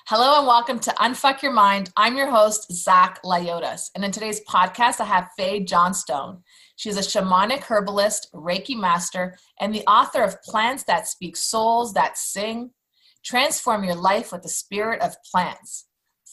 Hello and welcome to Unfuck Your Mind. I'm your host, Zach Lyotas. And in today's podcast, I have Fay Johnstone. She's a shamanic herbalist, Reiki Master, and the author of Plants That Speak, Souls That Sing. Transform your life with the spirit of plants.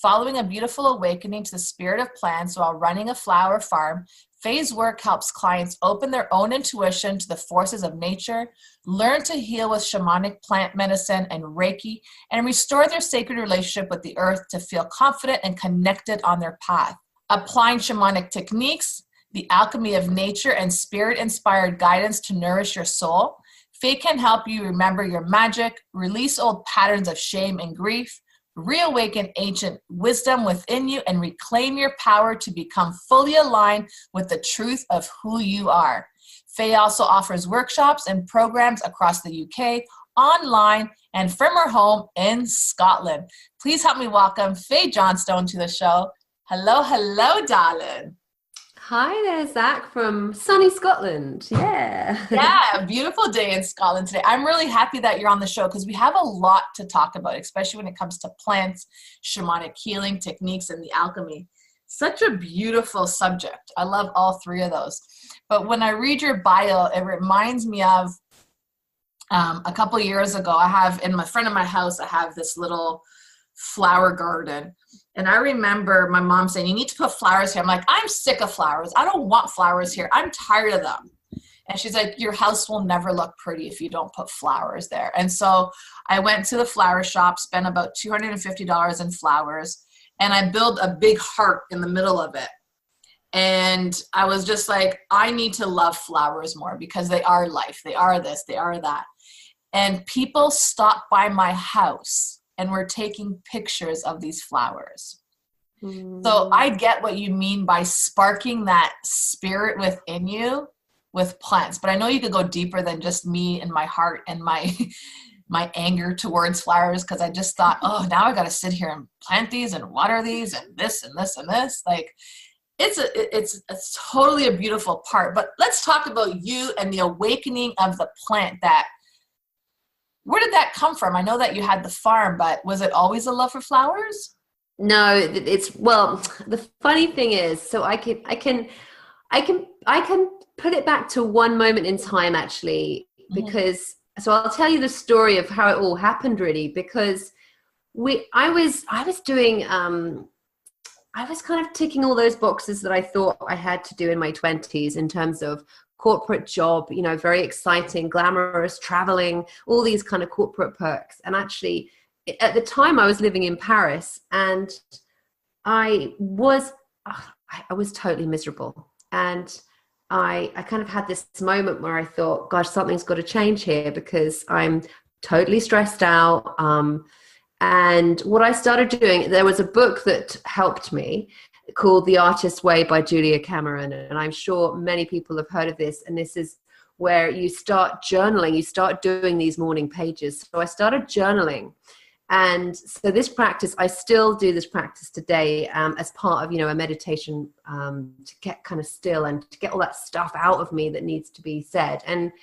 Following a beautiful awakening to the spirit of plants while running a flower farm, Fay's work helps clients open their own intuition to the forces of nature, learn to heal with shamanic plant medicine and Reiki, and restore their sacred relationship with the earth to feel confident and connected on their path. Applying shamanic techniques, the alchemy of nature, and spirit-inspired guidance to nourish your soul, Fay can help you remember your magic, release old patterns of shame and grief, reawaken ancient wisdom within you, and reclaim your power to become fully aligned with the truth of who you are. Fay also offers workshops and programs across the UK, online, and from her home in Scotland. Please help me welcome Fay Johnstone to the show. Hello, darling. Hi there, Zach, from sunny Scotland. Yeah. Yeah, a beautiful day in Scotland today. I'm really happy that you're on the show because we have a lot to talk about, especially when it comes to plants, shamanic healing techniques, and the alchemy. Such a beautiful subject. I love all three of those. But when I read your bio, it reminds me of a couple years ago, I have in front of my house, I have this little flower garden. And I remember my mom saying, you need to put flowers here. I'm like, I'm sick of flowers. I don't want flowers here. I'm tired of them. And she's like, your house will never look pretty if you don't put flowers there. And so I went to the flower shop, spent about $250 in flowers, and I built a big heart in the middle of it. And I was just like, I need to love flowers more because they are life. They are this, they are that. And people stopped by my house and we're taking pictures of these flowers. So I get what you mean by sparking that spirit within you with plants. But I know you could go deeper than just me and my heart and my anger towards flowers, because I just thought, oh, now I got to sit here and plant these and water these and this and this and this. Like, it's totally a beautiful part. But let's talk about you and the awakening of the plant. Where did that come from? I know that you had the farm, but was it always a love for flowers? No, the funny thing is, so I can put it back to one moment in time, actually, because, so I'll tell you the story of how it all happened, really, because I was kind of ticking all those boxes that I thought I had to do in my 20s in terms of corporate job, very exciting, glamorous, traveling, all these kind of corporate perks. And actually, at the time I was living in Paris, and I was totally miserable. And I kind of had this moment where I thought, gosh, something's got to change here because I'm totally stressed out. And what I started doing, there was a book that helped me called The Artist's Way by Julia Cameron. And I'm sure many people have heard of this. And this is where you start journaling, you start doing these morning pages. So I started journaling. And so this practice, I still do this practice today as part of, a meditation to get kind of still and to get all that stuff out of me that needs to be said. And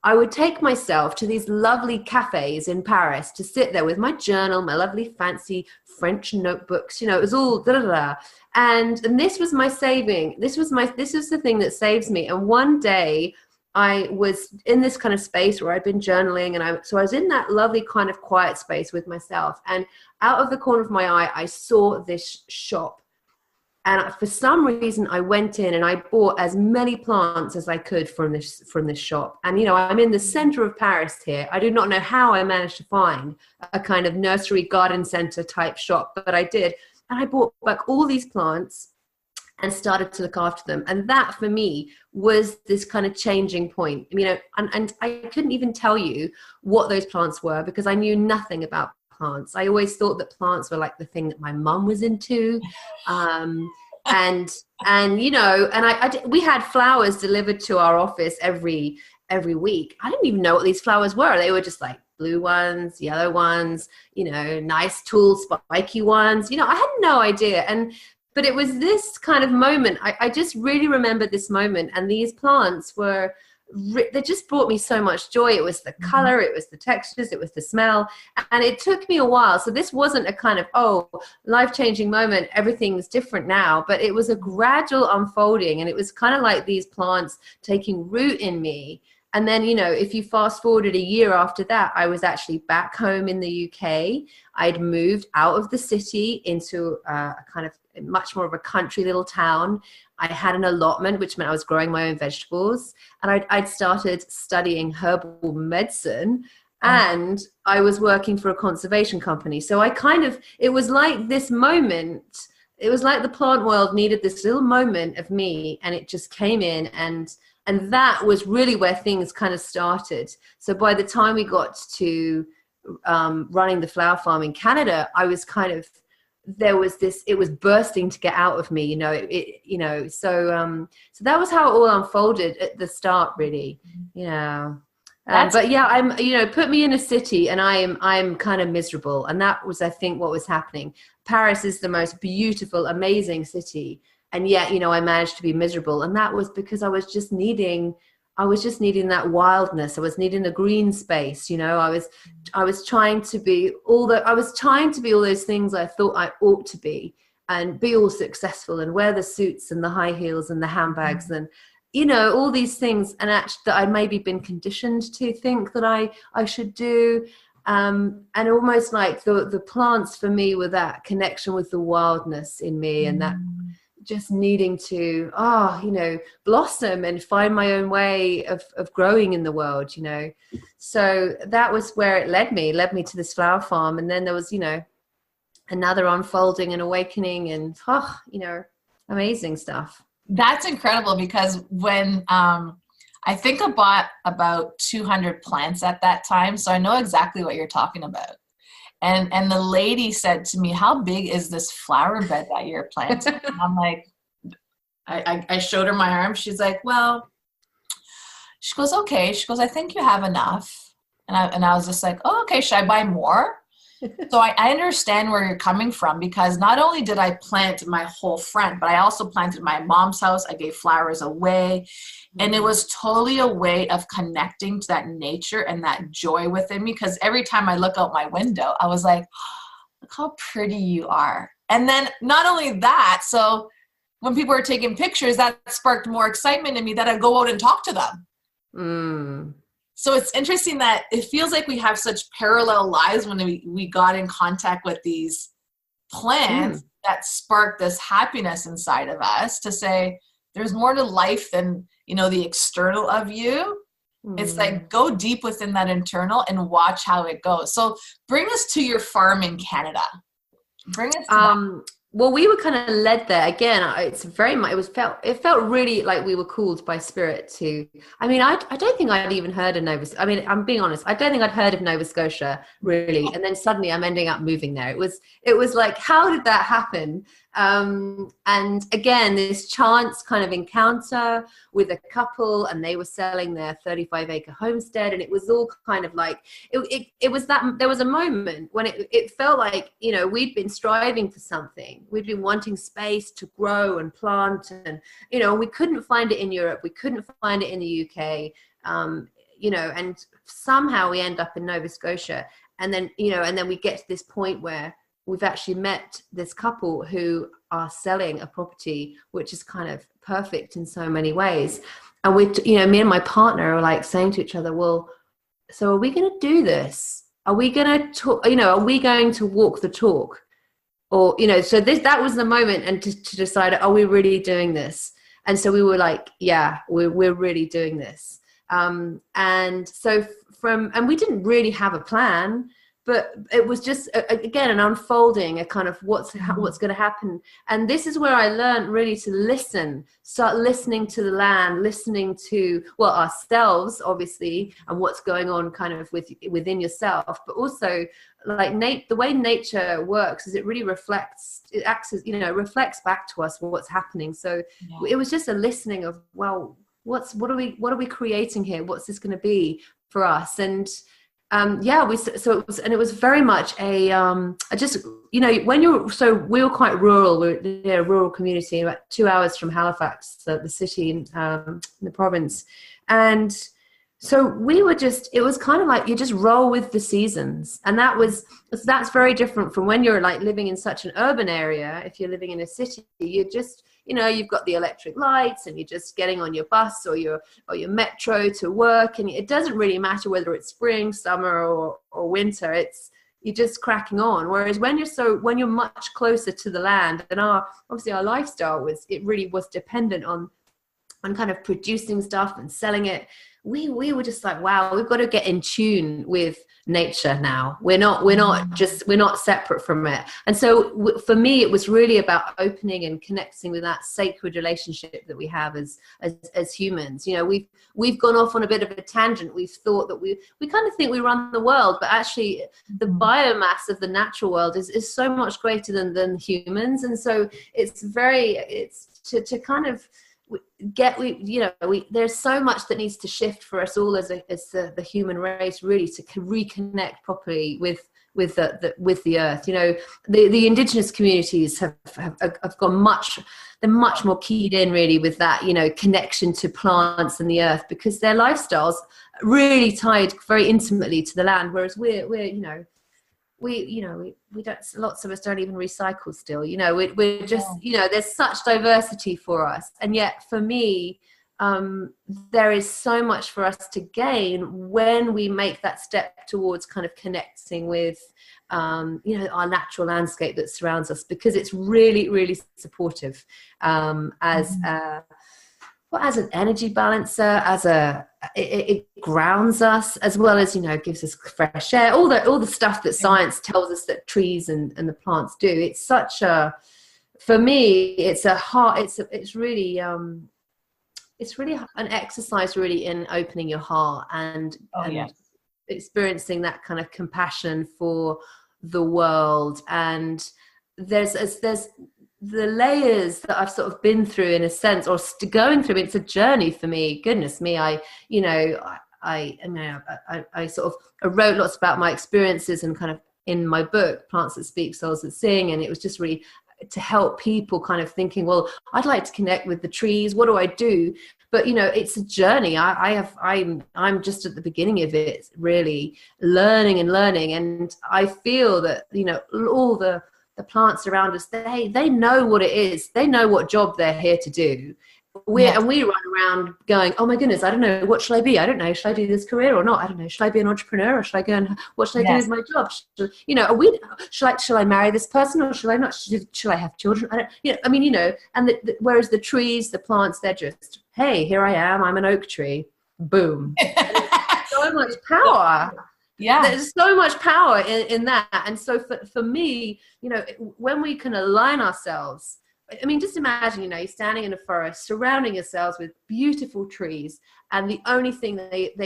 I would take myself to these lovely cafes in Paris to sit there with my journal, my lovely fancy French notebooks, it was all da-da-da. And this was my saving. This is the thing that saves me. And one day I was in this kind of space where I'd been journaling, and so I was in that lovely kind of quiet space with myself. And out of the corner of my eye, I saw this shop. And for some reason, I went in and I bought as many plants as I could from this shop. And, I'm in the center of Paris here. I do not know how I managed to find a kind of nursery garden center type shop, but I did. And I bought back all these plants and started to look after them. And that, for me, was this kind of changing point. And I couldn't even tell you what those plants were because I knew nothing about plants. I always thought that plants were like the thing that my mum was into. We had flowers delivered to our office every week. I didn't even know what these flowers were. They were just like blue ones, yellow ones, nice, tall, spiky ones. I had no idea. But it was this kind of moment. I just really remembered this moment. And these plants were they just brought me so much joy. It was the color, it was the textures, it was the smell. And it took me a while. So this wasn't a kind of, oh, life-changing moment, everything's different now. But it was a gradual unfolding. And it was kind of like these plants taking root in me. And then, you know, if you fast forwarded a year after that, I was actually back home in the UK. I'd moved out of the city into a kind of much more of a country little town. I had an allotment, which meant I was growing my own vegetables. And I'd started studying herbal medicine, and I was working for a conservation company. So I kind of, it was like this moment, it was like the plant world needed this little moment of me, and it just came in, and that was really where things kind of started. So by the time we got to running the flower farm in Canada, I was kind of, there was this, it was bursting to get out of me, you know, so that was how it all unfolded at the start, really. Yeah. But yeah, I'm, you know, put me in a city and I'm kind of miserable. And that was, I think, what was happening. Paris is the most beautiful, amazing city. And yet, you know, I managed to be miserable. And that was because I was just needing that wildness. I was needing the green space. You know, I was trying to be all those things I thought I ought to be, and be all successful and wear the suits and the high heels and the handbags and, you know, all these things. And actually that I maybe been conditioned to think that I should do. And almost like the plants for me were that connection with the wildness in me, and that just needing to, you know, blossom and find my own way of growing in the world, you know. So that was where it led me to this flower farm. And then there was, you know, another unfolding and awakening, and, you know, amazing stuff. That's incredible, because when I think I bought about 200 plants at that time. So I know exactly what you're talking about. And the lady said to me, how big is this flower bed that you're planting? And I'm like, I showed her my arm. She's like, well, she goes, okay. She goes, I think you have enough. And I was just like, oh, okay. Should I buy more? So I understand where you're coming from, because not only did I plant my whole front, but I also planted my mom's house. I gave flowers away. And it was totally a way of connecting to that nature and that joy within me. Because every time I look out my window, I was like, oh, look how pretty you are. And then not only that, so when people were taking pictures, that sparked more excitement in me that I'd go out and talk to them. So it's interesting that it feels like we have such parallel lives when we got in contact with these plants that sparked this happiness inside of us to say, there's more to life than, you know, the external of you. It's like, go deep within that internal and watch how it goes. So bring us to your farm in Canada. Bring us to that. Well, we were kind of led there again. It's very much, it felt really like we were called by spirit to, I mean, I don't think I'd even heard of I'm being honest, I don't think I'd heard of Nova Scotia really. And then suddenly I'm ending up moving there. It was like, how did that happen? And again, this chance kind of encounter with a couple, and they were selling their 35-acre homestead, and it was all kind of like, it was that there was a moment when it felt like, you know, we'd been striving for something. We'd been wanting space to grow and plant, and, you know, we couldn't find it in Europe. We couldn't find it in the UK, you know, and somehow we end up in Nova Scotia. And then, you know, and then we get to this point where we've actually met this couple who are selling a property which is kind of perfect in so many ways. And we, you know, me and my partner are like saying to each other, well, so are we going to do this? Are we going to talk, you know, are we going to walk the talk? Or, you know, so that was the moment, and to decide, are we really doing this? And so we were like, yeah, we're really doing this. And so and we didn't really have a plan, but it was just, again, an unfolding, a kind of what's going to happen. And this is where I learned really to start listening to the land, listening to, well, ourselves, obviously, and what's going on kind of within yourself, but also like the way nature works is it really reflects back to us reflects back to us what's happening. So it was just a listening of, well, what are we creating here? What's this going to be for us? And it was very much a just, you know, we were quite rural. We're in a rural community, about 2 hours from Halifax, the city in the province. And so we were just, it was kind of like you just roll with the seasons. And that's very different from when you're like living in such an urban area. If you're living in a city, you just, you've got the electric lights and you're just getting on your bus or your metro to work. And it doesn't really matter whether it's spring, summer or winter. You're just cracking on. Whereas when you're much closer to the land, and obviously our lifestyle really was dependent on kind of producing stuff and selling it. We were just like, wow, we've got to get in tune with nature now. We're not separate from it. And so for me, it was really about opening and connecting with that sacred relationship that we have as humans. We've gone off on a bit of a tangent. We've thought that we kind of think we run the world, but actually the biomass of the natural world is so much greater than humans. And so it's to kind of there's so much that needs to shift for us all as the human race, really, to reconnect properly with the earth. The indigenous communities have gone they're much more keyed in really with that connection to plants and the earth, because their lifestyles really tied very intimately to the land, whereas we don't, lots of us don't even recycle still. We're just, there's such diversity for us. And yet for me, there is so much for us to gain when we make that step towards kind of connecting with, our natural landscape that surrounds us, because it's really, really supportive, as an energy balancer, it grounds us, as well as gives us fresh air, all the stuff that science tells us that trees and the plants do. It's such for me, it's really an exercise really in opening your heart and experiencing that kind of compassion for the world. And there's the layers that I've sort of been through, in a sense, or going through. It's a journey for me. Goodness me, I sort of wrote lots about my experiences, and kind of in my book, Plants That Speak, Souls That Sing, and it was just really to help people kind of thinking, well, I'd like to connect with the trees. What do I do? But it's a journey. I'm just at the beginning of it, really learning, and I feel that all the plants around us, they know what it is. They know what job they're here to do. And we run around going, oh my goodness, I don't know, what should I be? I don't know, should I do this career or not? I don't know, should I be an entrepreneur, or should I go and what should I do with my job? Should I marry this person, or should I not? Should I have children? I don't, and whereas the trees, the plants, they're just, hey, here I am, I'm an oak tree, boom. So much power. Yeah, there's so much power in that. And so for me, when we can align ourselves, just imagine, you're standing in a forest, surrounding yourselves with beautiful trees, and the only thing the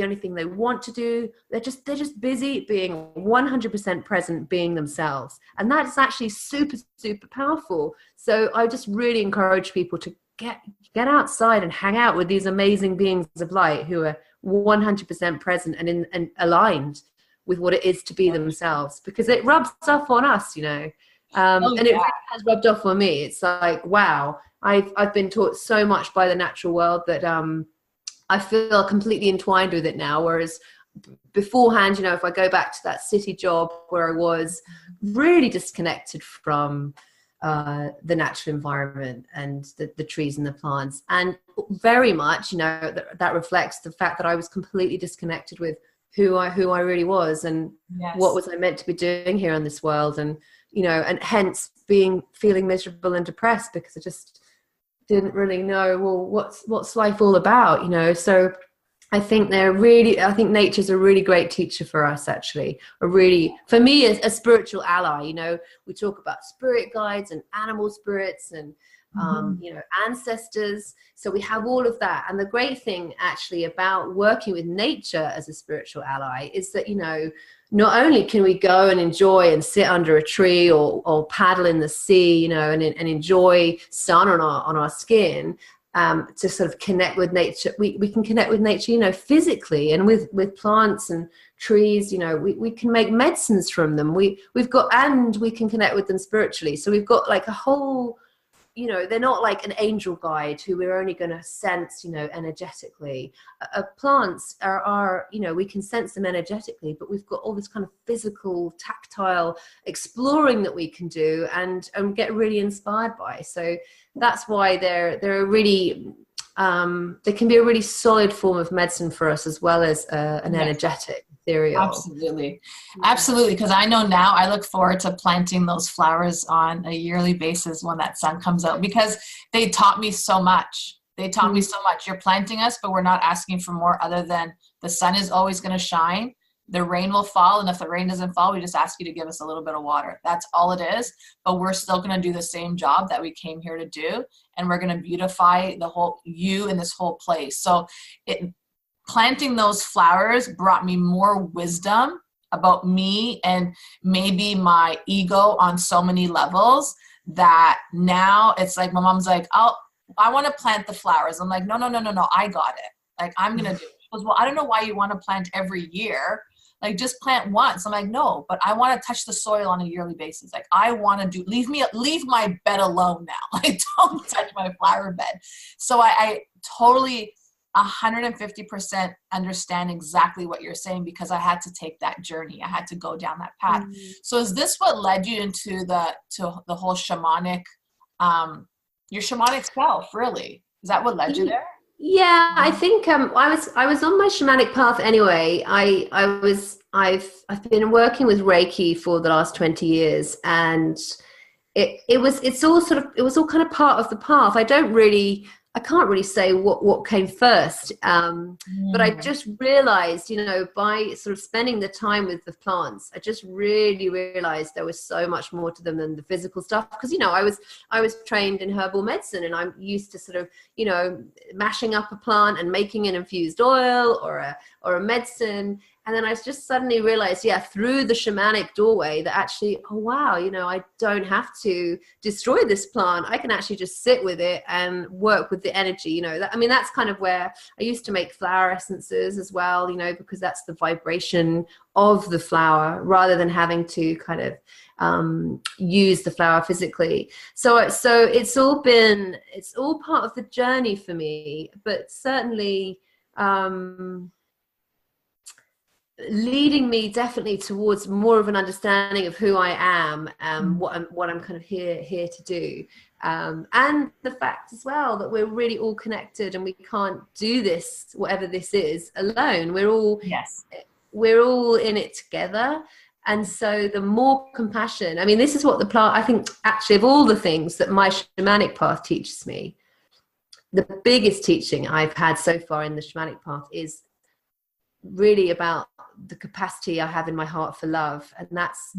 only thing they want to do, they're just busy being 100% present, being themselves, and that's actually super, super powerful. So I just really encourage people to get outside and hang out with these amazing beings of light who are 100% present and aligned with what it is to be themselves, because it rubs off on us, and it really has rubbed off on me. It's like, wow, I've been taught so much by the natural world that I feel completely entwined with it now, whereas beforehand, if I go back to that city job where I was really disconnected from the natural environment and the trees and the plants, and very much that reflects the fact that I was completely disconnected with who I really was, and what was I meant to be doing here in this world, and and hence feeling miserable and depressed, because I just didn't really know, well, what's life all about, so I think nature's a really great teacher for us, actually. For me, a spiritual ally. We talk about spirit guides and animal spirits and, ancestors. So we have all of that. And the great thing, actually, about working with nature as a spiritual ally is that, not only can we go and enjoy and sit under a tree or paddle in the sea, and enjoy sun on our skin, to sort of connect with nature. We can connect with nature, physically, and with plants and trees, we can make medicines from them. We can connect with them spiritually. So we've got like a whole you know, they're not like an angel guide who we're only going to sense, you know, energetically. Plants are, you know, we can sense them energetically, but we've got all this kind of physical, tactile exploring that we can do and get really inspired by. So that's why they're really, they can be a really solid form of medicine for us, as well as an energetic ethereal. Absolutely. Because I know now I look forward to planting those flowers on a yearly basis when that sun comes out, because they taught me so much. You're planting us, but we're not asking for more other than the sun is always going to shine. The rain will fall. And if the rain doesn't fall, we just ask you to give us a little bit of water. That's all it is. But we're still going to do the same job that we came here to do. And we're going to beautify the whole you in this whole place. So planting those flowers brought me more wisdom about me and maybe my ego on so many levels that now it's like my mom's like, I want to plant the flowers. I'm like, no, I got it. Like, I'm going to do it. She goes, well, I don't know why you want to plant every year. Like, just plant once. I'm like, no, but I want to touch the soil on a yearly basis. Like, I want to leave my bed alone now. Like, don't touch my flower bed. So I totally 150% understand exactly what you're saying, because I had to take that journey. I had to go down that path. So is this what led you into the whole shamanic, your shamanic self, really? Is that what led you there? Yeah, I think I was on my shamanic path anyway. I've been working with Reiki for the last 20 years, and it was all kind of part of the path. I can't really say what came first, but I just realized, you know, by sort of spending the time with the plants, I just really realized there was so much more to them than the physical stuff. Because, you know, I was trained in herbal medicine, and I'm used to sort of, you know, mashing up a plant and making an infused oil or a medicine. And then I just suddenly realized, through the shamanic doorway, that actually, oh, wow, you know, I don't have to destroy this plant. I can actually just sit with it and work with the energy, you know. That's kind of where I used to make flower essences as well, you know, because that's the vibration of the flower rather than having to kind of use the flower physically. So it's all part of the journey for me, but certainly leading me definitely towards more of an understanding of who I am, what I'm kind of here to do, and the fact as well that we're really all connected, and we can't do this, whatever this is, alone. We're all in it together. And so the more compassion, this is what the plant, I think actually of all the things that my shamanic path teaches me, the biggest teaching I've had so far in the shamanic path is really about the capacity I have in my heart for love. And that's,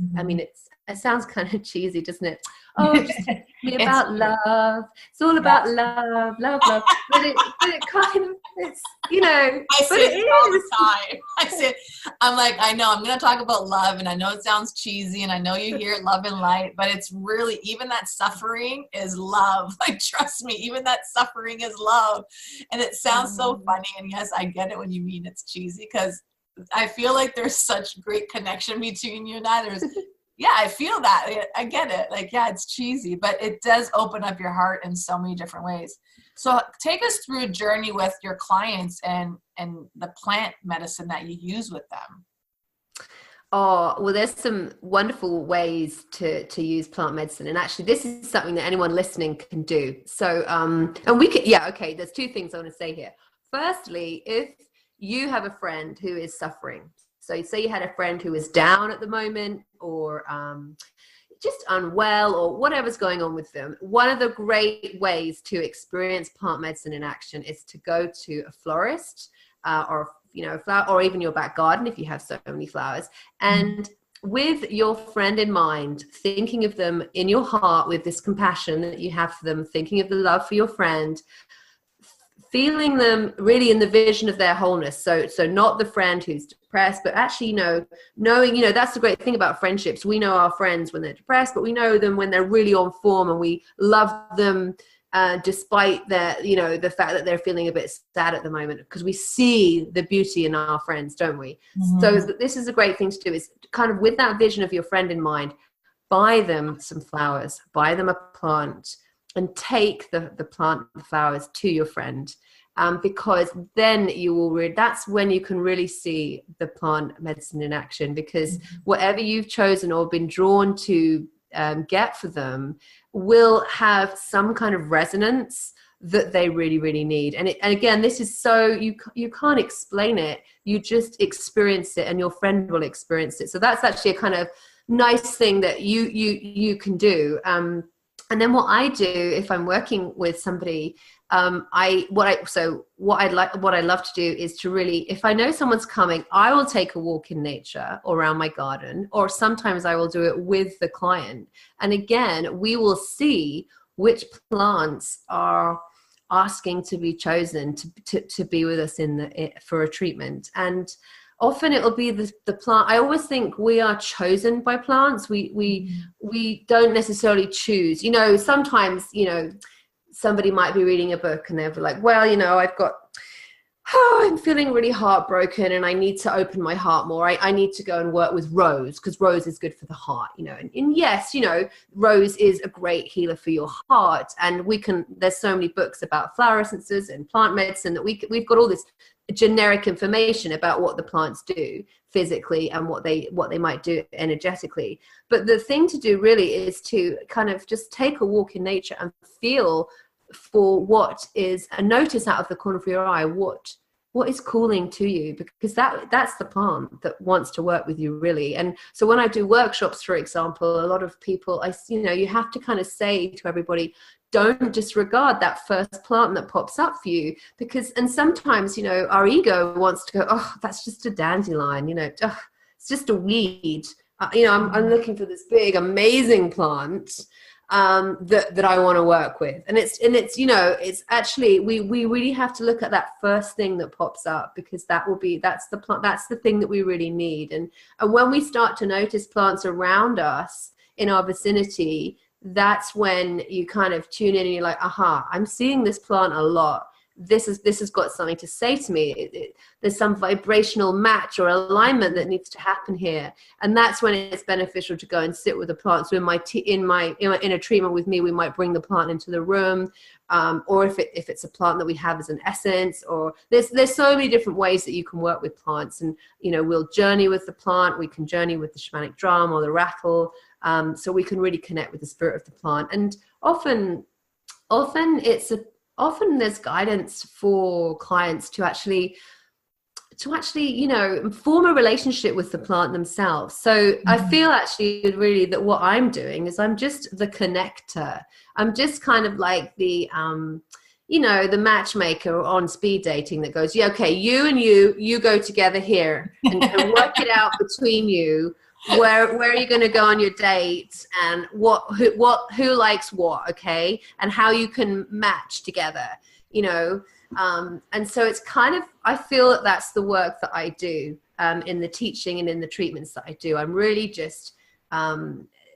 it sounds kind of cheesy, doesn't it? Oh, just teach me about love. It's all about love. But it kind of, it's, you know, I say it all the time. I'm like, I know I'm going to talk about love, and I know it sounds cheesy, and I know you hear love and light, but it's really, even that suffering is love. Like, trust me, even that suffering is love. And it sounds so funny. And yes, I get it when you mean it's cheesy, because I feel like there's such great connection between you and I. I feel that. I get it. Like, it's cheesy, but it does open up your heart in so many different ways. So take us through a journey with your clients and the plant medicine that you use with them. Oh, well, there's some wonderful ways to use plant medicine. And actually, this is something that anyone listening can do. So, and we can, there's two things I want to say here. Firstly, if you have a friend who is suffering, so say you had a friend who is down at the moment, or just unwell, or whatever's going on with them, one of the great ways to experience plant medicine in action is to go to a florist, or a flower, or even your back garden if you have so many flowers, and with your friend in mind, thinking of them in your heart with this compassion that you have for them, thinking of the love for your friend, feeling them really in the vision of their wholeness. So not the friend who's depressed, but actually, knowing, that's the great thing about friendships. We know our friends when they're depressed, but we know them when they're really on form, and we love them despite their, the fact that they're feeling a bit sad at the moment, because we see the beauty in our friends, don't we? So this is a great thing to do, is kind of with that vision of your friend in mind, buy them some flowers, buy them a plant, take the plant, the flowers to your friend. Because then you will that's when you can really see the plant medicine in action, because whatever you've chosen or been drawn to get for them will have some kind of resonance that they really, really need. And again, this is so, you can't explain it. You just experience it, and your friend will experience it. So that's actually a kind of nice thing that you can do. And then what I do if I'm working with somebody, what I love to do is to really, if I know someone's coming, I will take a walk in nature or around my garden, or sometimes I will do it with the client. And again, we will see which plants are asking to be chosen to be with us for a treatment. And often it will be the plant. I always think we are chosen by plants. We don't necessarily choose. Sometimes, somebody might be reading a book and they'll be like, well, I'm feeling really heartbroken and I need to open my heart more. I need to go and work with rose because rose is good for the heart, and yes, rose is a great healer for your heart. And there's so many books about flower essences and plant medicine that we've got all this generic information about what the plants do physically and what they might do energetically. But the thing to do really is to kind of just take a walk in nature and feel for what is, and notice out of the corner of your eye what is calling to you, because that's the plant that wants to work with you, really. And so when I do workshops, for example, a lot of people, you have to kind of say to everybody, don't disregard that first plant that pops up for you, and sometimes, our ego wants to go, oh, that's just a dandelion, it's just a weed. I'm looking for this big, amazing plant that I want to work with. And it's actually, we really have to look at that first thing that pops up, because that's the thing that we really need. And when we start to notice plants around us in our vicinity, that's when you kind of tune in and you're like, aha, I'm seeing this plant a lot. This has got something to say to me. There's some vibrational match or alignment that needs to happen here, and that's when it's beneficial to go and sit with the plant. So in a treatment with me, we might bring the plant into the room, or if it's a plant that we have as an essence, or there's so many different ways that you can work with plants. And we'll journey with the plant. We can journey with the shamanic drum or the rattle, so we can really connect with the spirit of the plant. And often there's guidance for clients to actually form a relationship with the plant themselves. So I feel actually really that what I'm doing is I'm just the connector. I'm just kind of like the the matchmaker on speed dating that goes, yeah, okay, you and you go together here and work it out between you. Where are you going to go on your date, and who likes what, okay, and how you can match together, and so it's kind of, I feel that's the work that I do in the teaching and in the treatments that I do. I'm really just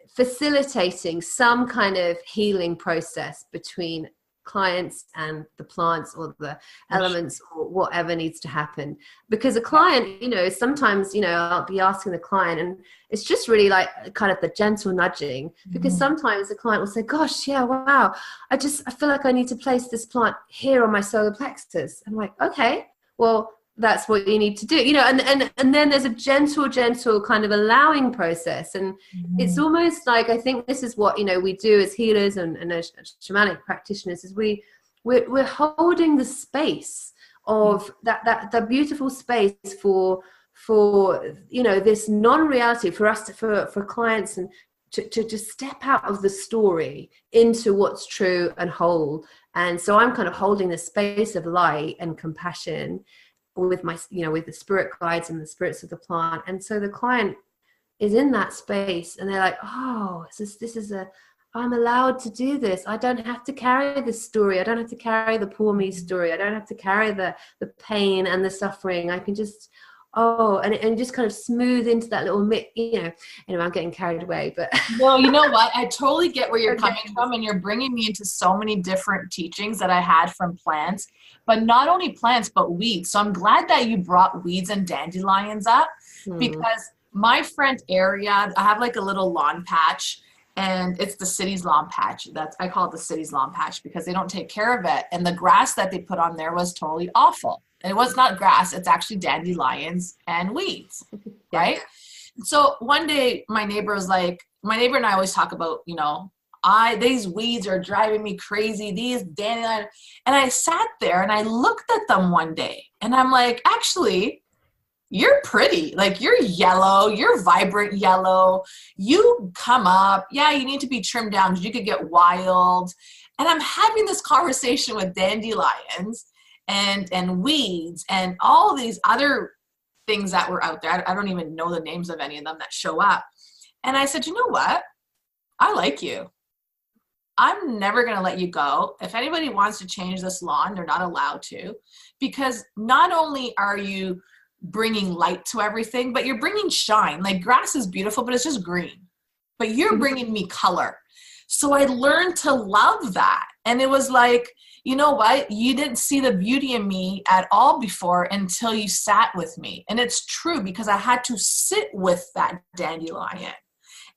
facilitating some kind of healing process between clients and the plants or the elements or whatever needs to happen. Because a client, sometimes, I'll be asking the client, and it's just really like kind of the gentle nudging, because sometimes the client will say, gosh, yeah, wow, I feel like I need to place this plant here on my solar plexus. I'm like, okay, well, that's what you need to do, and then there's a gentle kind of allowing process. And it's almost like, I think this is what, we do as healers and as shamanic practitioners, is we're holding the space of that beautiful space for this non-reality for us for clients, and to step out of the story into what's true and whole. And so I'm kind of holding the space of light and compassion with my, with the spirit guides and the spirits of the plant. And so the client is in that space, and they're like, oh, I'm allowed to do this. I don't have to carry this story. I don't have to carry the poor me story. I don't have to carry the pain and the suffering. I can just, and just kind of smooth into that little I'm getting carried away, but no, you know what? I totally get where you're coming from, and you're bringing me into so many different teachings that I had from plants, but not only plants, but weeds. So I'm glad that you brought weeds and dandelions up, because my front area, I have like a little lawn patch, and it's the city's lawn patch. I call it the city's lawn patch because they don't take care of it. And the grass that they put on there was totally awful. And it was not grass, it's actually dandelions and weeds, right? So one day my neighbor and I always talk about, these weeds are driving me crazy, these dandelions. And I sat there and I looked at them one day and I'm like, actually, you're pretty. Like, you're yellow, you're vibrant yellow. You come up. Yeah, you need to be trimmed down because you could get wild. And I'm having this conversation with dandelions and weeds and all these other things that were out there. I don't even know the names of any of them that show up. And I said, you know what? I like you. I'm never going to let you go. If anybody wants to change this lawn, they're not allowed to, because not only are you bringing light to everything, but you're bringing shine. Like, grass is beautiful, but it's just green, but you're bringing me color. So I learned to love that. And it was like, you know what? You didn't see the beauty in me at all before until you sat with me. And it's true, because I had to sit with that dandelion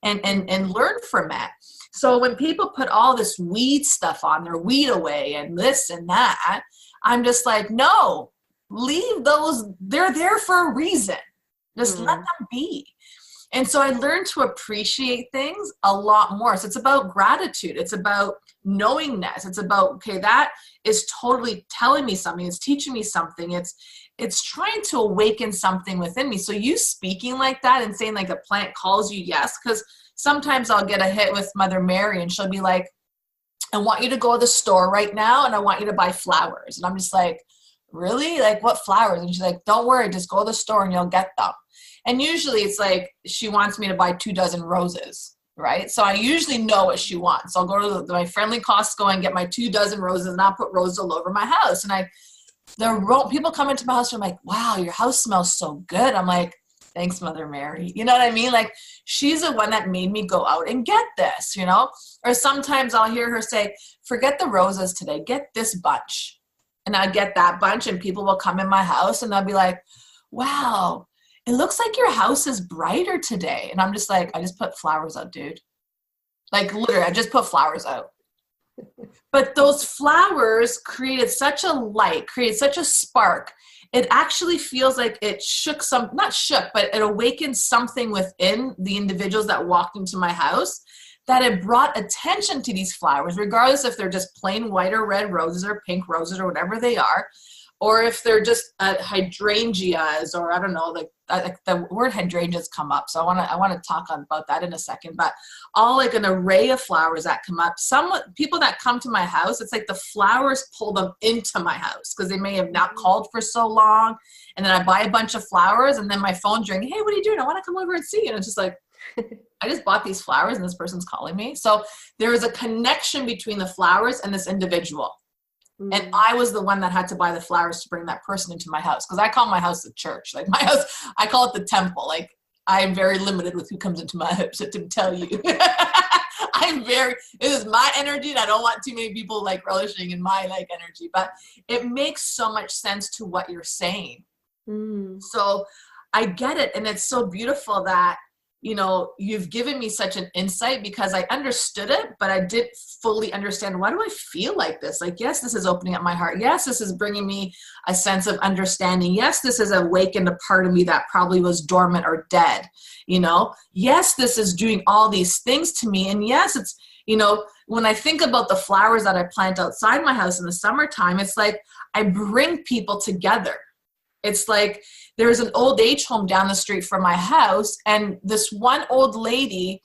and learn from it. So when people put all this weed stuff on their weed away and this and that, I'm just like, no, leave those. They're there for a reason. Just let them be. And so I learned to appreciate things a lot more. So it's about gratitude. It's about knowingness. It's about, okay, that is totally telling me something. It's teaching me something. It's trying to awaken something within me. So you speaking like that and saying like a plant calls you, yes, because sometimes I'll get a hit with Mother Mary and she'll be like, I want you to go to the store right now and I want you to buy flowers. And I'm just like, really? Like, what flowers? And she's like, don't worry, just go to the store and you'll get them. And usually it's like she wants me to buy 24 roses, right? So I usually know what she wants. So I'll go to my friendly Costco and get my 24 roses, and I'll put roses all over my house. And people come into my house and I'm like, wow, your house smells so good. I'm like, thanks, Mother Mary. You know what I mean? Like, she's the one that made me go out and get this, Or sometimes I'll hear her say, forget the roses today, get this bunch. And I get that bunch and people will come in my house and they'll be like, wow, it looks like your house is brighter today. And I'm just like, I just put flowers out, dude. Like, literally, I just put flowers out. But those flowers created such a light, created such a spark. It actually feels like it not shook, but it awakened something within the individuals that walked into my house, that it brought attention to these flowers, regardless if they're just plain white or red roses or pink roses or whatever they are, or if they're just hydrangeas, or I don't know, like the word hydrangeas come up. So I want to talk about that in a second, but all like an array of flowers that come up. Some people that come to my house, it's like the flowers pull them into my house because they may have not called for so long. And then I buy a bunch of flowers and then my phone's ringing. Hey, what are you doing? I want to come over and see you. And it's just like, I just bought these flowers and this person's calling me. So there is a connection between the flowers and this individual. And I was the one that had to buy the flowers to bring that person into my house, because I call my house the church. Like, my house, I call it the temple. Like, I'm very limited with who comes into my house, to tell you. It is my energy, and I don't want too many people like relishing in my like energy, but it makes so much sense to what you're saying. So I get it. And it's so beautiful that, you've given me such an insight, because I understood it, but I didn't fully understand, why do I feel like this? Like, yes, this is opening up my heart. Yes, this is bringing me a sense of understanding. Yes, this has awakened a part of me that probably was dormant or dead. Yes, this is doing all these things to me. And yes, it's, when I think about the flowers that I plant outside my house in the summertime, it's like I bring people together. It's like there's an old age home down the street from my house, and this one old lady,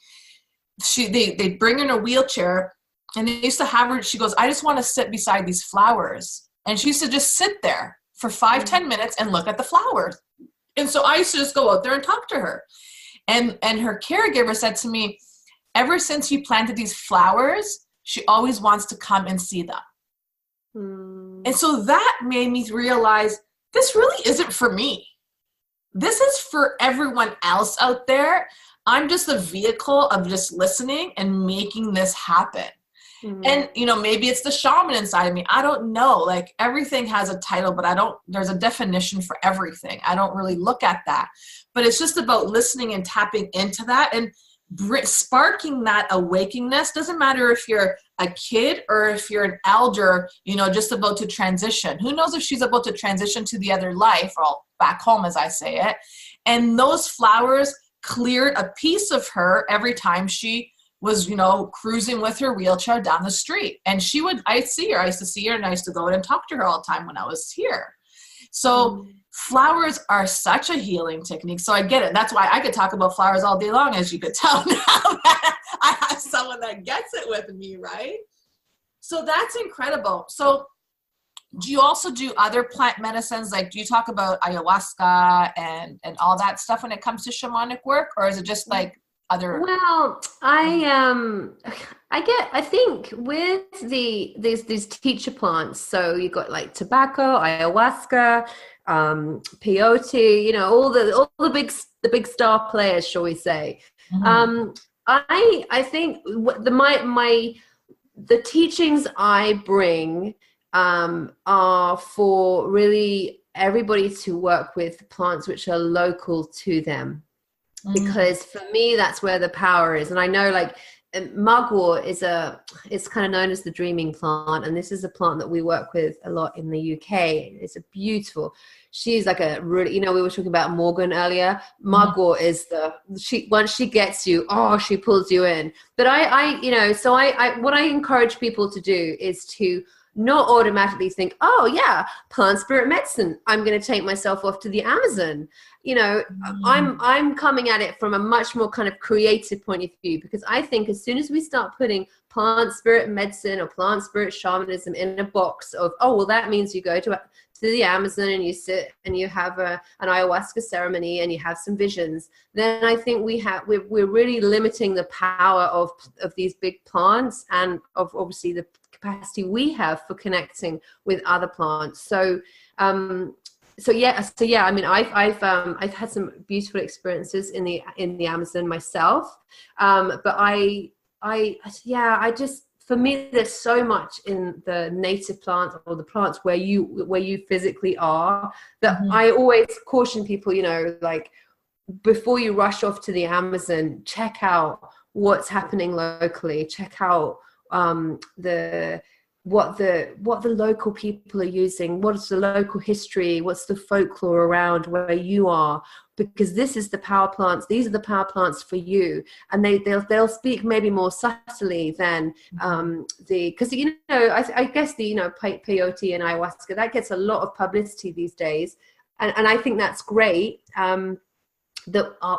they bring her in a wheelchair, and they used to have her, she goes, I just want to sit beside these flowers. And she used to just sit there for 5-10 minutes and look at the flowers. And so I used to just go out there and talk to her. And her caregiver said to me, ever since you planted these flowers, she always wants to come and see them. And so that made me realize, this really isn't for me. This is for everyone else out there. I'm just a vehicle of just listening and making this happen. And, maybe it's the shaman inside of me. I don't know. Like, everything has a title, but there's a definition for everything. I don't really look at that. But it's just about listening and tapping into that. And sparking that awakeness. Doesn't matter if you're a kid or if you're an elder, you know, just about to transition. Who knows if she's about to transition to the other life, or back home as I say it. And those flowers cleared a piece of her every time she was, you know, cruising with her wheelchair down the street. And she would, I used to see her and I used to go in and talk to her all the time when I was here. So flowers are such a healing technique. So I get it. That's why I could talk about flowers all day long, as you could tell now that I have someone that gets it with me, right? So that's incredible. So do you also do other plant medicines? Like, do you talk about ayahuasca and all that stuff when it comes to shamanic work? Or is it just like other? Well, I think with these teacher plants, so you got like tobacco, ayahuasca, peyote, you know, all the big star players, shall we say. I think the teachings I bring are for really everybody to work with plants which are local to them. Because for me, that's where the power is. And I know, like, mugwort it's kind of known as the dreaming plant. And this is a plant that we work with a lot in the UK. It's a beautiful, she's like a really, you know, we were talking about Morgan earlier. Mugwort is once she gets you, she pulls you in. But I you know, so I what I encourage people to do is to not automatically think, oh yeah, plant spirit medicine, I'm going to take myself off to the Amazon. You know, I'm coming at it from a much more kind of creative point of view, because I think as soon as we start putting plant spirit medicine or plant spirit shamanism in a box of, oh, well, that means you go to the Amazon and you sit and you have an ayahuasca ceremony and you have some visions, then I think we're really limiting the power of these big plants and of obviously the capacity we have for connecting with other plants. So yeah. I mean, I've had some beautiful experiences in the Amazon myself. But for me, there's so much in the native plants or the plants where you physically are that I always caution people, you know, like, before you rush off to the Amazon, check out what's happening locally. Check out what the local people are using, what's the local history, what's the folklore around where you are, because this is the power plants. These are the power plants for you, and they'll speak maybe more subtly than because you know, I guess the, you know, peyote and ayahuasca, that gets a lot of publicity these days, and I think that's great that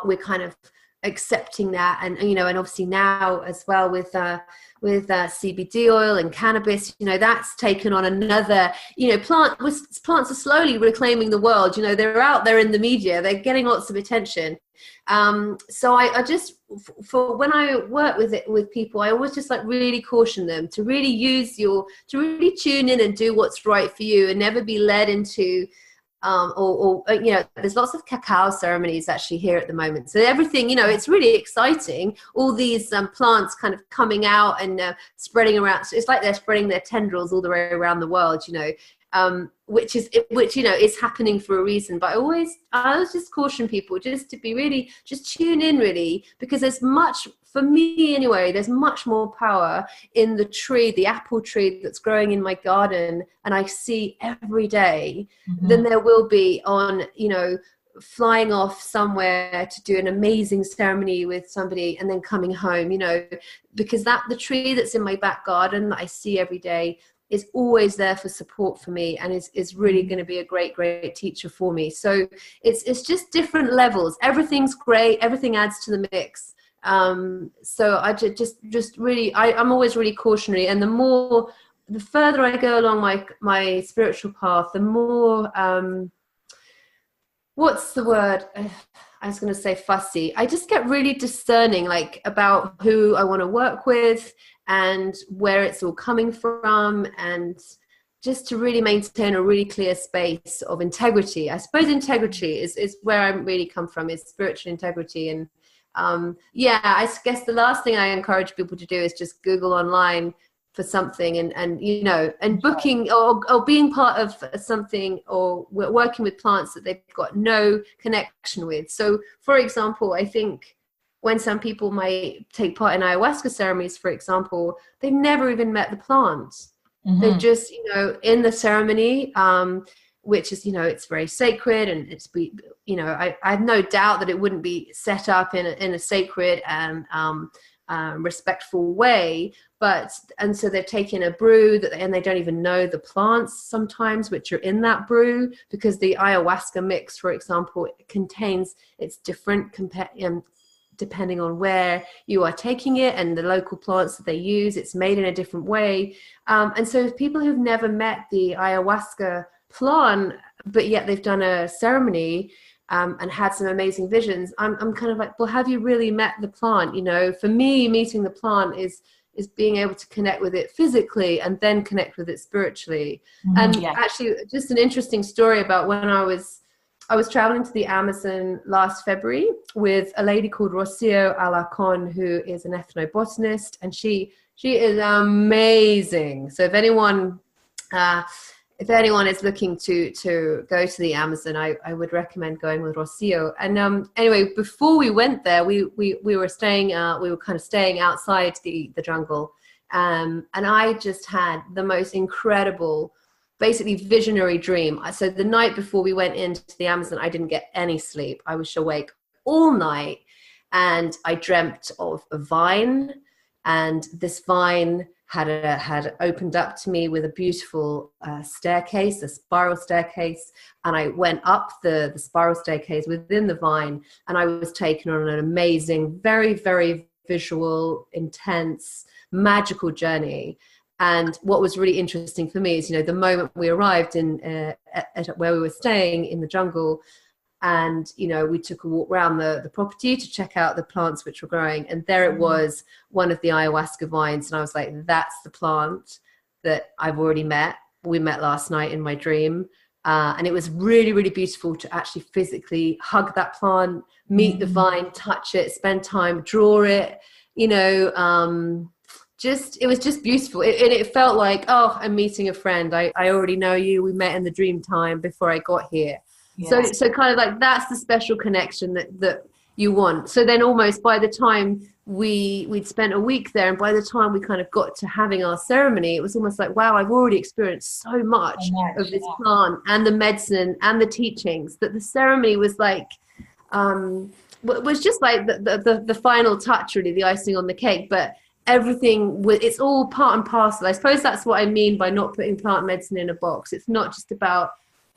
we're kind of accepting that, and you know, and obviously now as well with CBD oil and cannabis, you know, that's taken on another, you know, plants are slowly reclaiming the world. You know, they're out there in the media, they're getting lots of attention. So I just, for when I work with people, I always just like really caution them to really to really tune in and do what's right for you, and never be led into or you know, there's lots of cacao ceremonies actually here at the moment. So everything, you know, it's really exciting. All these plants kind of coming out and spreading around. So it's like they're spreading their tendrils all the way around the world, you know, which you know is happening for a reason. But I always just caution people just to be really, just tune in really, because there's much, for me anyway, there's much more power in the tree, the apple tree that's growing in my garden and I see every day than there will be on, you know, flying off somewhere to do an amazing ceremony with somebody and then coming home, you know, because the tree that's in my back garden that I see every day is always there for support for me, and is really going to be a great teacher for me. So it's just different levels. Everything's great. Everything adds to the mix. So I just really, I'm always really cautionary, and the further I go along my spiritual path, the more, what's the word? I was going to say fussy. I just get really discerning, like, about who I want to work with and where it's all coming from, and just to really maintain a really clear space of integrity. I suppose integrity is where I really come from, is spiritual integrity. And I guess the last thing I encourage people to do is just Google online for something and you know, and booking or being part of something or working with plants that they've got no connection with. So for example, I think when some people might take part in ayahuasca ceremonies, for example, they've never even met the plants. They're just, in the ceremony, which is, it's very sacred, and I have no doubt that it wouldn't be set up in a sacred and respectful way, and so they're taking a brew and they don't even know the plants sometimes which are in that brew, because the ayahuasca mix, for example, it's different depending on where you are taking it and the local plants that they use. It's made in a different way, and so people who've never met the ayahuasca plant, but yet they've done a ceremony and had some amazing visions, I'm kind of like, well, have you really met the plant? For me, meeting the plant is being able to connect with it physically and then connect with it spiritually. Actually, just an interesting story about when I was traveling to the Amazon last February with a lady called Rocio Alarcon, who is an ethnobotanist, and she is amazing. So if anyone is looking to go to the Amazon, I would recommend going with Rocio. And anyway, before we went there, we were kind of staying outside the jungle, and I just had the most incredible, basically visionary dream. So the night before we went into the Amazon, I didn't get any sleep. I was awake all night, and I dreamt of a vine, and this vine had opened up to me with a beautiful staircase, a spiral staircase, and I went up the spiral staircase within the vine, and I was taken on an amazing, very, very visual, intense, magical journey. And what was really interesting for me is, the moment we arrived in at where we were staying in the jungle, and we took a walk around the property to check out the plants which were growing, and there it was, one of the ayahuasca vines, and I was like, that's the plant that I've already met. We met last night in my dream, and it was really, really beautiful to actually physically hug that plant, meet the vine, touch it, spend time, draw it. It was just beautiful. It felt like, oh, I'm meeting a friend. I already know you. We met in the dream time before I got here. Yes. So kind of like, that's the special connection that you want. So then almost by the time we'd spent a week there, and by the time we kind of got to having our ceremony, it was almost like, wow, I've already experienced so much of this plant and the medicine and the teachings, that the ceremony was like, was just like the final touch, really, the icing on the cake. But everything, it's all part and parcel. I suppose that's what I mean by not putting plant medicine in a box. It's not just about,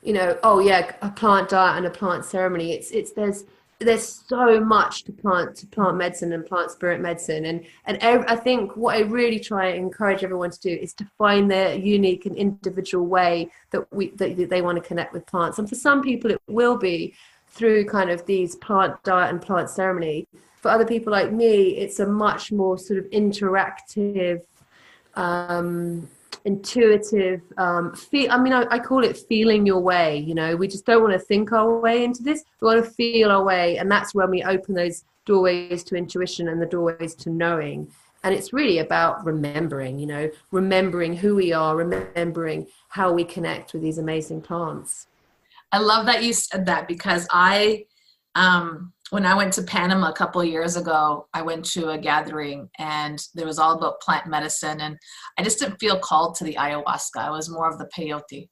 a plant diet and a plant ceremony. There's so much to plant medicine and plant spirit medicine, and I think what I really try and encourage everyone to do is to find their unique and individual way that they want to connect with plants. And for some people, it will be through kind of these plant diet and plant ceremony. For other people like me, it's a much more sort of interactive, intuitive I call it feeling your way. We just don't want to think our way into this. We want to feel our way, and that's when we open those doorways to intuition and the doorways to knowing. And it's really about remembering who we are, remembering how we connect with these amazing plants. I love that you said that, because when I went to Panama a couple of years ago, I went to a gathering, and there was all about plant medicine, and I just didn't feel called to the ayahuasca. I was more of the peyote,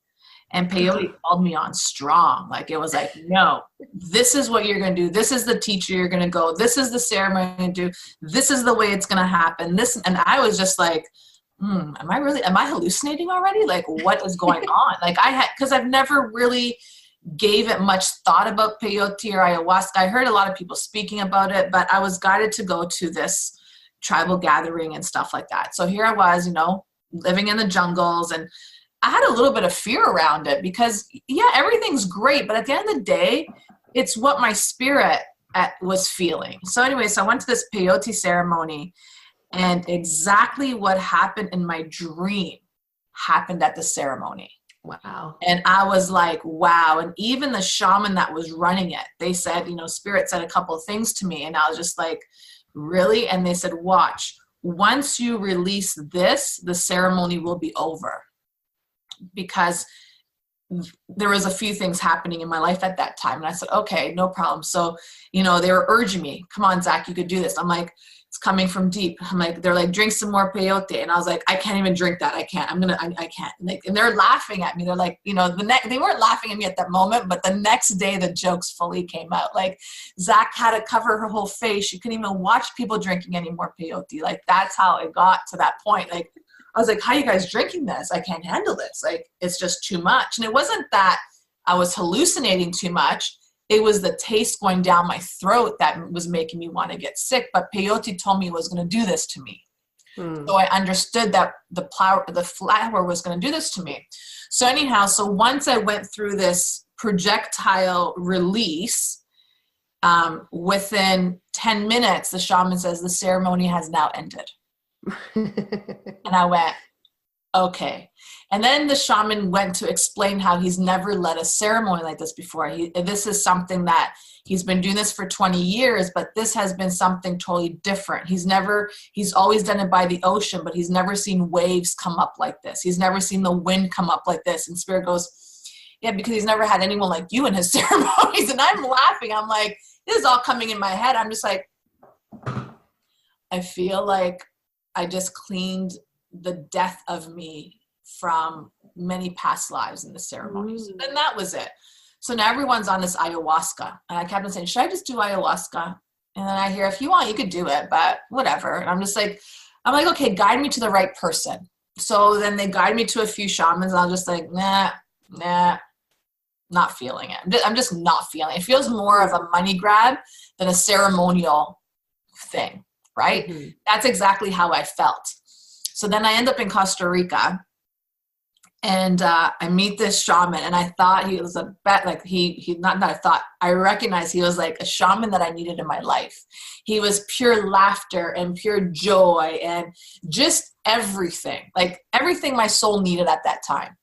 and peyote called me on strong. Like, it was like, no, this is what you're going to do. This is the teacher you're going to go. This is the ceremony you're going to do. This is the way it's going to happen. And I was just like, am I hallucinating already? Like, what is going on? Like, because I've never really gave it much thought about peyote or ayahuasca. I heard a lot of people speaking about it, but I was guided to go to this tribal gathering and stuff like that. So here I was, living in the jungles, and I had a little bit of fear around it, because everything's great, but at the end of the day, it's what my spirit was feeling. So anyway, I went to this peyote ceremony, and exactly what happened in my dream happened at the ceremony. Wow. And I was like, wow. And even the shaman that was running it, they said, spirit said a couple of things to me. And I was just like, really? And they said, watch, once you release this, the ceremony will be over. Because there was a few things happening in my life at that time. And I said, okay, no problem. So, you know, they were urging me, come on, Zach, you could do this. I'm like, it's coming from deep. I'm like, they're like, drink some more peyote. And I was like, I can't even drink that. I can't, I can't. And they're laughing at me. They're like, you know, they weren't laughing at me at that moment, but the next day the jokes fully came out. Like, Zach had to cover her whole face. She couldn't even watch people drinking any more peyote. Like, that's how it got to that point. Like, I was like, how are you guys drinking this? I can't handle this. Like, it's just too much. And it wasn't that I was hallucinating too much. It was the taste going down my throat that was making me want to get sick. But peyote told me it was going to do this to me. So I understood that the flower was going to do this to me. So anyhow, so once I went through this projectile release, within 10 minutes, the shaman says, the ceremony has now ended. And I went, okay. And then the shaman went to explain how he's never led a ceremony like this before. This is something that he's been doing this for 20 years, but this has been something totally different. He's always done it by the ocean, but he's never seen waves come up like this. He's never seen the wind come up like this. And Spirit goes, yeah, because he's never had anyone like you in his ceremonies. And I'm laughing. I'm like, this is all coming in my head. I'm just like, I feel like I just cleaned the death of me from many past lives in the ceremonies. And then that was it. So now everyone's on this ayahuasca. And I kept on saying, should I just do ayahuasca? And then I hear, if you want, you could do it, but whatever. And I'm like, okay, guide me to the right person. So then they guide me to a few shamans. And I'm just like, nah, not feeling it. I'm just not feeling it. It feels more of a money grab than a ceremonial thing. Right? Mm-hmm. That's exactly how I felt. So then I end up in Costa Rica, and I meet this shaman, and I thought he was I recognized he was like a shaman that I needed in my life. He was pure laughter and pure joy and just everything, like everything my soul needed at that time.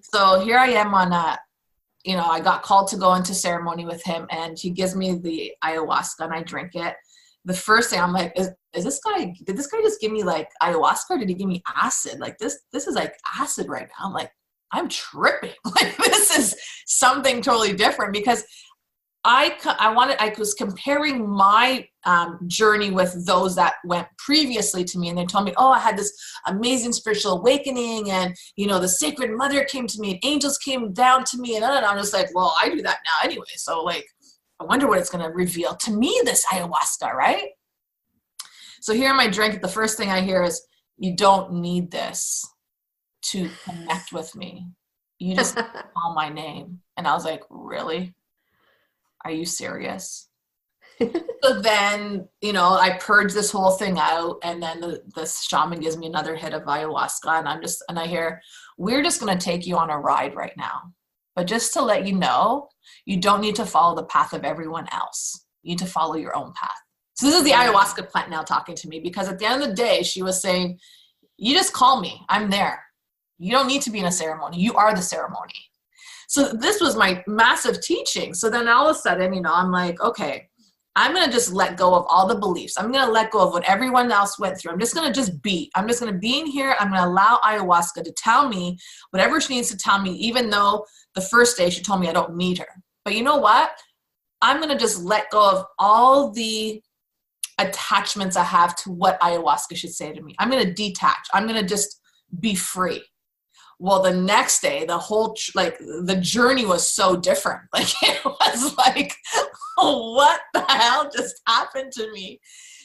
So here I am on I got called to go into ceremony with him, and he gives me the ayahuasca and I drink it. The first thing I'm like, did this guy just give me like ayahuasca, or did he give me acid? Like this is like acid right now. I'm like, I'm tripping. Like, this is something totally different, because I was comparing my journey with those that went previously to me, and they told me, oh, I had this amazing spiritual awakening, and the Sacred Mother came to me, and angels came down to me, and I'm just like, well, I do that now anyway, so like, I wonder what it's going to reveal to me, this ayahuasca, right? So here in my drink, the first thing I hear is, you don't need this to connect with me. You just call my name. And I was like, really? Are you serious? So then, I purge this whole thing out, and then the shaman gives me another hit of ayahuasca, and I hear, we're just going to take you on a ride right now. But just to let you know, you don't need to follow the path of everyone else. You need to follow your own path. So this is the ayahuasca plant now talking to me, because at the end of the day, she was saying, you just call me. I'm there. You don't need to be in a ceremony. You are the ceremony. So this was my massive teaching. So then all of a sudden, I'm like, okay, I'm going to just let go of all the beliefs. I'm going to let go of what everyone else went through. I'm just going to just be. I'm just going to be in here. I'm going to allow ayahuasca to tell me whatever she needs to tell me, even though the first day she told me I don't need her. But you know what? I'm going to just let go of all the attachments I have to what ayahuasca should say to me. I'm going to detach. I'm going to just be free. Well, the next day, the whole, the journey was so different. Like, it was like, what the hell just happened to me?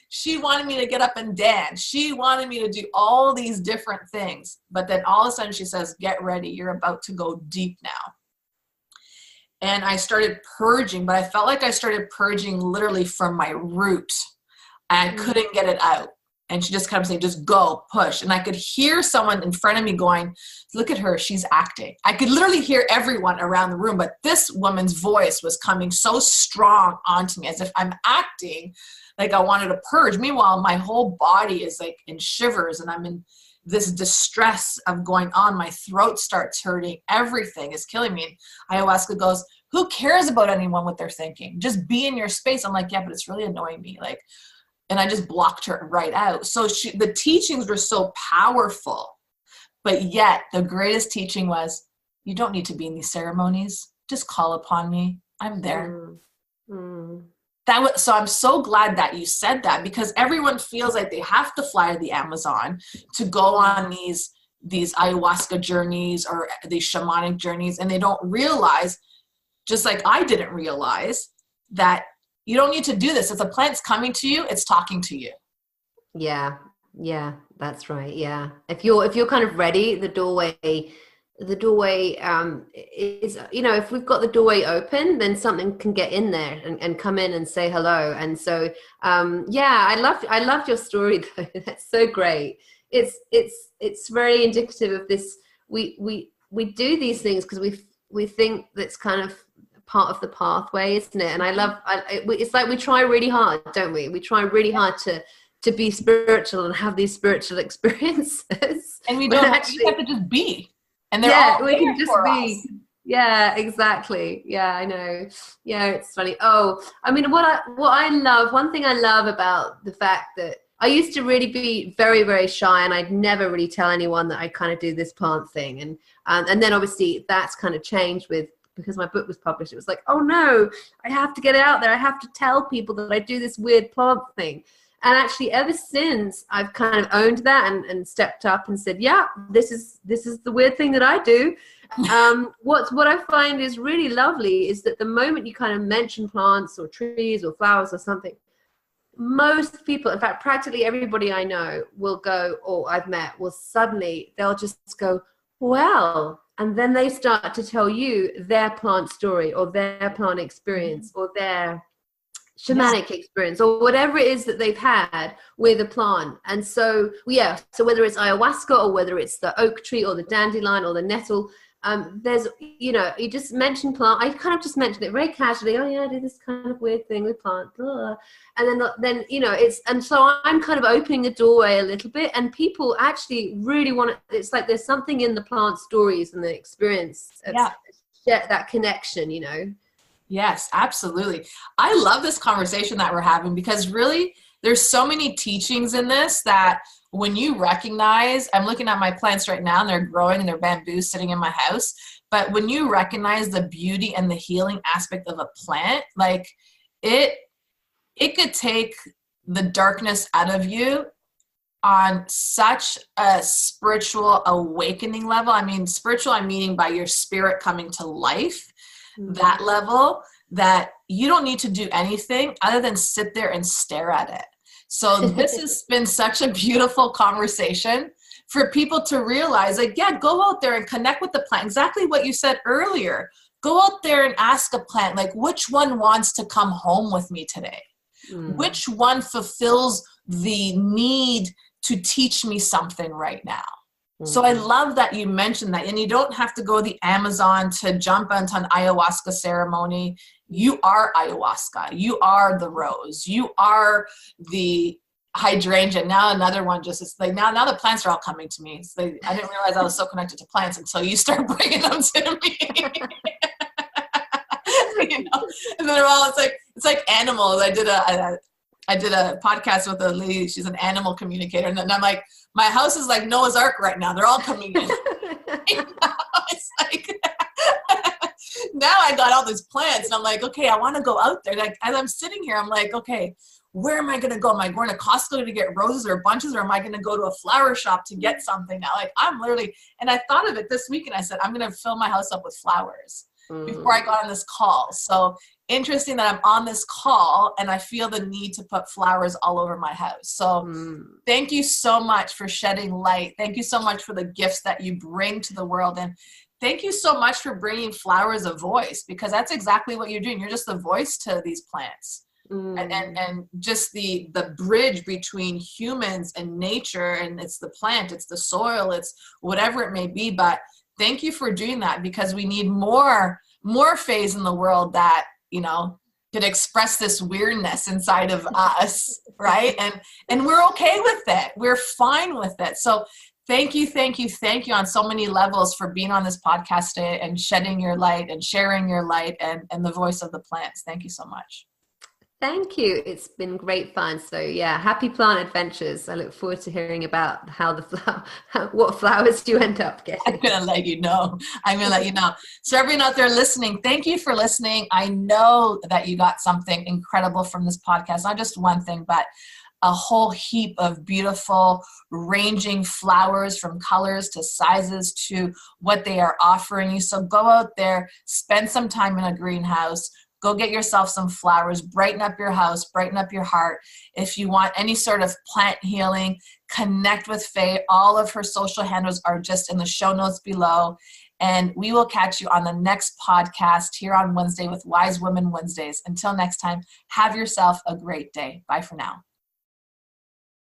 She wanted me to get up and dance. She wanted me to do all these different things. But then all of a sudden she says, get ready. You're about to go deep now. And I started purging, but I felt like I started purging literally from my root. And I couldn't get it out. And she just kept saying, just go, push. And I could hear someone in front of me going, look at her, she's acting. I could literally hear everyone around the room, but this woman's voice was coming so strong onto me, as if I'm acting like I wanted to purge. Meanwhile, my whole body is like in shivers, and I'm in this distress of going on. My throat starts hurting. Everything is killing me. And ayahuasca goes, who cares about anyone, what they're thinking? Just be in your space. I'm like, yeah, but it's really annoying me. And I just blocked her right out. So the teachings were so powerful, but yet the greatest teaching was, you don't need to be in these ceremonies. Just call upon me. I'm there. So I'm so glad that you said that, because everyone feels like they have to fly to the Amazon to go on these ayahuasca journeys or these shamanic journeys. And they don't realize, just like I didn't realize, that you don't need to do this. If the plant's coming to you, it's talking to you. Yeah, that's right. Yeah. If you're kind of ready, the doorway is, if we've got the doorway open, then something can get in there and come in and say hello. And so, I loved your story though. That's so great. It's very indicative of this. We do these things because we think that's kind of part of the pathway, isn't it? And it's like we try really hard, don't we? We try really hard to be spiritual and have these spiritual experiences. And we don't actually have to just be. And they're all we can just be. Us. Yeah, exactly. Yeah, I know. Yeah, it's funny. Oh, I mean, one thing I love about the fact that I used to really be very, very shy, and I'd never really tell anyone that I kind of do this plant thing. And then obviously that's kind of changed because my book was published. It was like, oh no, I have to get it out there. I have to tell people that I do this weird plant thing. And actually, ever since, I've kind of owned that and stepped up and said, yeah, this is the weird thing that I do. What I find is really lovely is that the moment you kind of mention plants or trees or flowers or something, most people, in fact, practically everybody I know will go, or I've met, will suddenly, they'll just go, well, and then they start to tell you their plant story or their plant experience or their shamanic experience or whatever it is that they've had with a plant. And so so whether it's ayahuasca or whether it's the oak tree or the dandelion or the nettle, there's you just mentioned plant. I kind of just mentioned it very casually. Oh yeah, I do this kind of weird thing with plant, and then it's, and so I'm kind of opening the doorway a little bit, and people actually really want it. It's like there's something in the plant stories and the experience, that connection. Yes, absolutely. I love this conversation that we're having, because really there's so many teachings in this that when you recognize, I'm looking at my plants right now and they're growing and they're bamboo sitting in my house. But when you recognize the beauty and the healing aspect of a plant, like it could take the darkness out of you on such a spiritual awakening level. I mean, spiritual, I'm meaning by your spirit coming to life. That level, that you don't need to do anything other than sit there and stare at it. So this has been such a beautiful conversation for people to realize, like, go out there and connect with the plant. Exactly what you said earlier. Go out there and ask a plant, like, which one wants to come home with me today? Which one fulfills the need to teach me something right now? So I love that you mentioned that. And you don't have to go to the Amazon to jump into an ayahuasca ceremony. You are ayahuasca. You are the rose. You are the hydrangea. Now another one just is like, now the plants are all coming to me. I didn't realize I was so connected to plants until you start bringing them to me. And they're all, it's like animals. I did a podcast with a lady. She's an animal communicator. And I'm like, my house is like Noah's Ark right now. They're all coming in. It's like, now I got all these plants and I'm like, okay, I want to go out there. Like, as I'm sitting here, I'm like, okay, where am I going to go? Am I going to Costco to get roses or bunches, or am I going to go to a flower shop to get something now? Like, I'm literally, and I thought of it this week and I said, I'm going to fill my house up with flowers before I got on this call. So interesting that I'm on this call and I feel the need to put flowers all over my house. So thank you so much for shedding light. Thank you so much for the gifts that you bring to the world. And thank you so much for bringing flowers a voice, because that's exactly what you're doing. You're just the voice to these plants. And just the bridge between humans and nature, and it's the plant, it's the soil, it's whatever it may be. But thank you for doing that, because we need more Fays in the world that, could express this weirdness inside of us, right? And we're okay with it. We're fine with it. So thank you on so many levels for being on this podcast today and shedding your light and sharing your light and the voice of the plants. Thank you so much. Thank you. It's been great fun. So yeah, happy plant adventures. I look forward to hearing about how what flowers you end up getting. I'm going to let you know. I'm going to let you know. So everyone out there listening, thank you for listening. I know that you got something incredible from this podcast. Not just one thing, but a whole heap of beautiful ranging flowers, from colors to sizes to what they are offering you. So go out there, spend some time in a greenhouse, go get yourself some flowers, brighten up your house, brighten up your heart. If you want any sort of plant healing, connect with Fay. All of her social handles are just in the show notes below. And we will catch you on the next podcast here on Wednesday with Wise Women Wednesdays. Until next time, have yourself a great day. Bye for now.